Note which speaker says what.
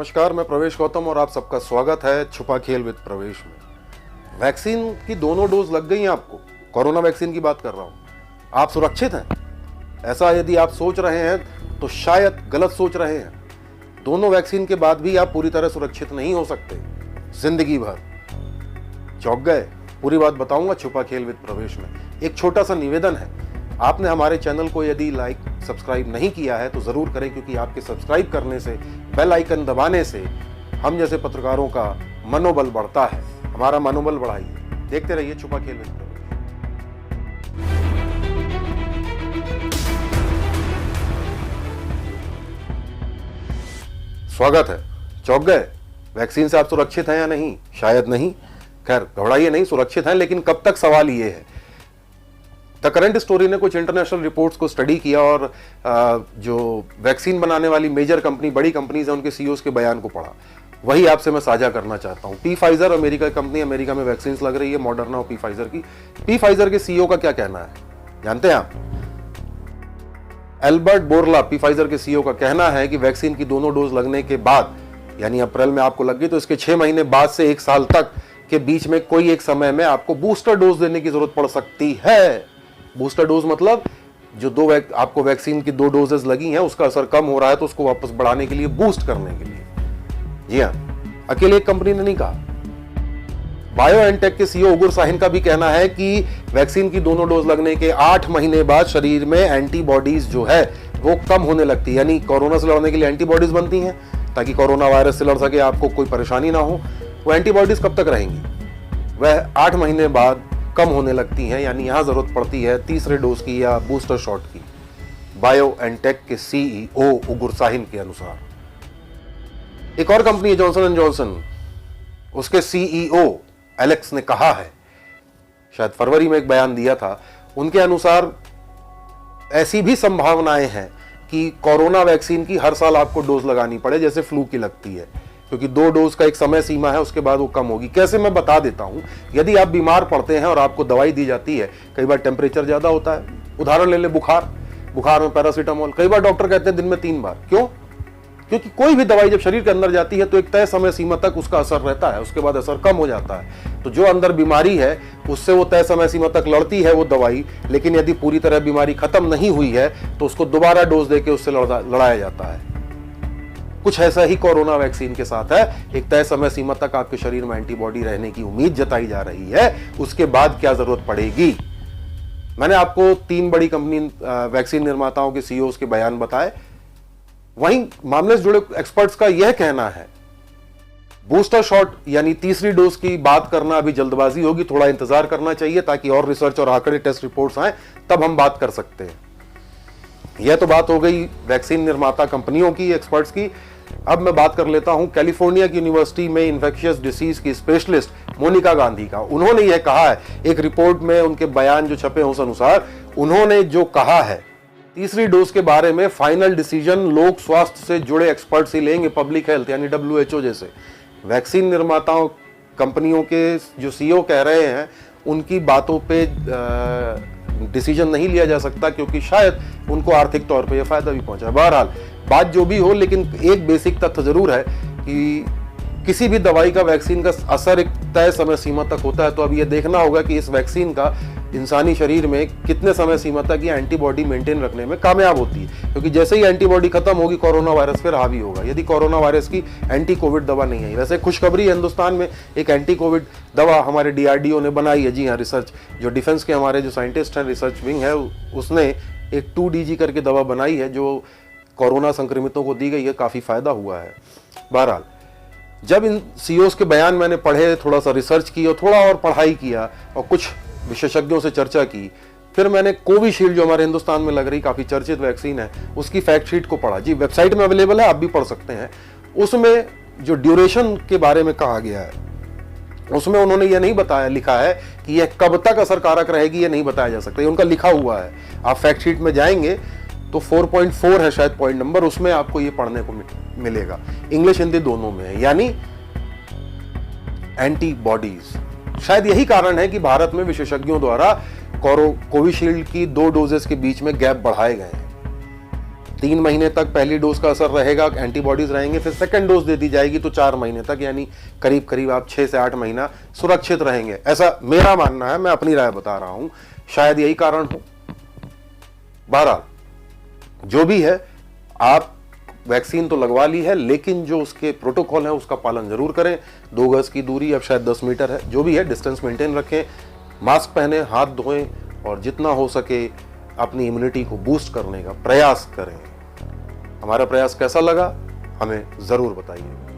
Speaker 1: नमस्कार, मैं प्रवेश गौतम और आप सबका स्वागत है छुपा खेल विद प्रवेश में। वैक्सीन की दोनों डोज लग गई हैं आपको। कोरोना वैक्सीन की बात कर रहा हूं। आप सुरक्षित हैं? ऐसा यदि आप सोच रहे हैं तो शायद गलत सोच रहे हैं। दोनों वैक्सीन के बाद भी आप पूरी तरह सुरक्षित नहीं हो सकते जिंदगी भर। चौंक गए? पूरी बात बताऊंगा छुपा खेल विद प्रवेश में। एक छोटा सा निवेदन है, आपने हमारे चैनल को यदि लाइक सब्सक्राइब नहीं किया है तो जरूर करें, क्योंकि आपके सब्सक्राइब करने से, बेल आइकन दबाने से हम जैसे पत्रकारों का मनोबल बढ़ता है। हमारा मनोबल बढ़ाइए। देखते रहिए छुपा खेल विद प्रवेश। स्वागत है। चौंक गए? वैक्सीन से आप सुरक्षित हैं या नहीं? शायद नहीं। खैर, घबराइए नहीं, सुरक्षित हैं, लेकिन कब तक, सवाल ये है। द करंट स्टोरी ने कुछ इंटरनेशनल रिपोर्ट्स को स्टडी किया और जो वैक्सीन बनाने वाली मेजर कंपनी, बड़ी कंपनीज है, उनके सीईओज के बयान को पढ़ा। वही आपसे मैं साझा करना चाहता हूं। पी फाइजर अमेरिका की कंपनी, अमेरिका में वैक्सीन लग रही है, मॉडर्ना और पी फाइजर की। पी फाइजर के सीईओ का क्या कहना है जानते हैं आप? एल्बर्ट बोरला, पी फाइजर के सीईओ का कहना है कि वैक्सीन की दोनों डोज लगने के बाद, यानी अप्रैल में आपको लग गई, तो इसके 6 महीने बाद से 1 साल तक के बीच में कोई एक समय में आपको बूस्टर डोज देने की जरूरत पड़ सकती है। बूस्टर डोज मतलब जो आपको वैक्सीन की 2 डोजेस लगी हैं, उसका असर कम हो रहा है तो उसको वापस बढ़ाने के लिए, बूस्ट करने के लिए। जी हाँ, अकेले एक कंपनी ने नहीं कहा। बायोएनटेक के सीईओ उगुर साहिन का भी कहना है कि वैक्सीन की दोनों डोज लगने के 8 महीने बाद शरीर में एंटीबॉडीज जो है वो कम होने लगती है। यानी कोरोना से लड़ने के लिए एंटीबॉडीज बनती हैं ताकि कोरोना वायरस से लड़ सके, आपको कोई परेशानी ना हो। वो एंटीबॉडीज कब तक रहेंगी? वह 8 महीने बाद कम होने लगती हैं। यानी यहां जरूरत पड़ती है तीसरे डोज की या बूस्टर शॉट की। बायोएनटेक के सीईओ उगुर साहिन के अनुसार। एक और कंपनी है जॉनसन एंड जॉनसन, उसके सीईओ एलेक्स ने कहा है, शायद फरवरी में एक बयान दिया था, उनके अनुसार ऐसी भी संभावनाएं हैं कि कोरोना वैक्सीन की हर साल आपको डोज लगानी पड़े, जैसे फ्लू की लगती है, क्योंकि 2 डोज का एक समय सीमा है, उसके बाद वो कम होगी। कैसे, मैं बता देता हूं। यदि आप बीमार पड़ते हैं और आपको दवाई दी जाती है, कई बार टेम्परेचर ज्यादा होता है, उदाहरण ले ले बुखार में पैरासीटामोल, कई बार डॉक्टर कहते हैं दिन में 3 बार। क्यों? क्योंकि कोई भी दवाई जब शरीर के अंदर जाती है तो एक तय समय सीमा तक उसका असर रहता है, उसके बाद असर कम हो जाता है। तो जो अंदर बीमारी है उससे वो तय समय सीमा तक लड़ती है वो दवाई, लेकिन यदि पूरी तरह बीमारी खत्म नहीं हुई है तो उसको दोबारा डोज देके उससे लड़ाया जाता है। कुछ ऐसा ही कोरोना वैक्सीन के साथ है। एक तय समय सीमा तक आपके शरीर में एंटीबॉडी रहने की उम्मीद जताई जा रही है, उसके बाद क्या जरूरत पड़ेगी। मैंने आपको 3 बड़ी कंपनी वैक्सीन निर्माताओं के सीईओ के बयान बताए। वहीं मामले से जुड़े एक्सपर्ट्स का यह कहना है, बूस्टर शॉट यानी तीसरी डोज की बात करना अभी जल्दबाजी होगी, थोड़ा इंतजार करना चाहिए ताकि और रिसर्च और आंकड़े, टेस्ट रिपोर्ट्स आए, तब हम बात कर सकते हैं। यह तो बात हो गई वैक्सीन निर्माता कंपनियों की, एक्सपर्ट्स की। अब मैं बात कर लेता हूं कैलिफोर्निया की यूनिवर्सिटी में इन्फेक्शियस डिसीज की स्पेशलिस्ट मोनिका गांधी का। उन्होंने यह कहा है, एक रिपोर्ट में उनके बयान जो छपे उस अनुसार उन्होंने जो कहा है, तीसरी डोज के बारे में फाइनल डिसीजन लोक स्वास्थ्य से जुड़े एक्सपर्ट्स ही लेंगे, पब्लिक हेल्थ यानी WHO जैसे। वैक्सीन निर्माताओं कंपनियों के जो सीईओ कह रहे हैं उनकी बातों पे डिसीजन नहीं लिया जा सकता, क्योंकि शायद उनको आर्थिक तौर पे यह फायदा भी पहुंचा। बहरहाल बात जो भी हो, लेकिन एक बेसिक तथ्य जरूर है कि किसी भी दवाई का, वैक्सीन का असर एक तय समय सीमा तक होता है। तो अब यह देखना होगा कि इस वैक्सीन का इंसानी शरीर में कितने समय सीमा तक ये एंटीबॉडी मेंटेन रखने में कामयाब होती है, क्योंकि जैसे ही एंटीबॉडी खत्म होगी कोरोना वायरस फिर हावी होगा, यदि कोरोना वायरस की एंटी कोविड दवा नहीं आई। वैसे खुशखबरी है, हिंदुस्तान में एक एंटी कोविड दवा हमारे DRDO ने बनाई है। जी हाँ, रिसर्च जो डिफेंस के हमारे जो साइंटिस्ट हैं, रिसर्च विंग है, उसने एक 2DG करके दवा बनाई है जो कोरोना संक्रमितों को दी गई है। काफी फायदा हुआ है। बहरहाल जब इन सीईओज के बयान मैंने पढ़े, थोड़ा सा रिसर्च की और थोड़ा और पढ़ाई किया और कुछ विशेषज्ञों से चर्चा की, फिर मैंने कोविशील्ड जो हमारे हिंदुस्तान में लग रही काफी चर्चित वैक्सीन है, उसकी फैक्ट शीट को पढ़ा। जी, वेबसाइट में अवेलेबल है, आप भी पढ़ सकते हैं। उसमें जो ड्यूरेशन के बारे में कहा गया है, उसमें उन्होंने यह नहीं बताया, लिखा है कि यह कब तक असरकारक रहेगी, यह नहीं बताया जा सकता। ये उनका लिखा हुआ है। आप फैक्ट शीट में जाएंगे तो 4.4 है शायद पॉइंट नंबर, उसमें आपको ये पढ़ने को मिलेगा। इंग्लिश हिंदी दोनों में है, यानी एंटीबॉडीज। शायद यही कारण है कि भारत में विशेषज्ञों द्वारा कोविशील्ड की 2 डोजेस के बीच में गैप बढ़ाए गए हैं। 3 महीने तक पहली डोज का असर रहेगा, एंटीबॉडीज रहेंगे, फिर सेकंड डोज दे दी जाएगी तो 4 महीने तक, यानी करीब करीब आप 6 से 8 महीना सुरक्षित रहेंगे। ऐसा मेरा मानना है, मैं अपनी राय बता रहा हूं, शायद यही कारण हो। बहरहाल जो भी है, आप वैक्सीन तो लगवा ली है, लेकिन जो उसके प्रोटोकॉल है उसका पालन जरूर करें। 2 गज की दूरी, अब शायद 10 मीटर है, जो भी है डिस्टेंस मेंटेन रखें, मास्क पहने, हाथ धोएं और जितना हो सके अपनी इम्यूनिटी को बूस्ट करने का प्रयास करें। हमारा प्रयास कैसा लगा हमें जरूर बताइए।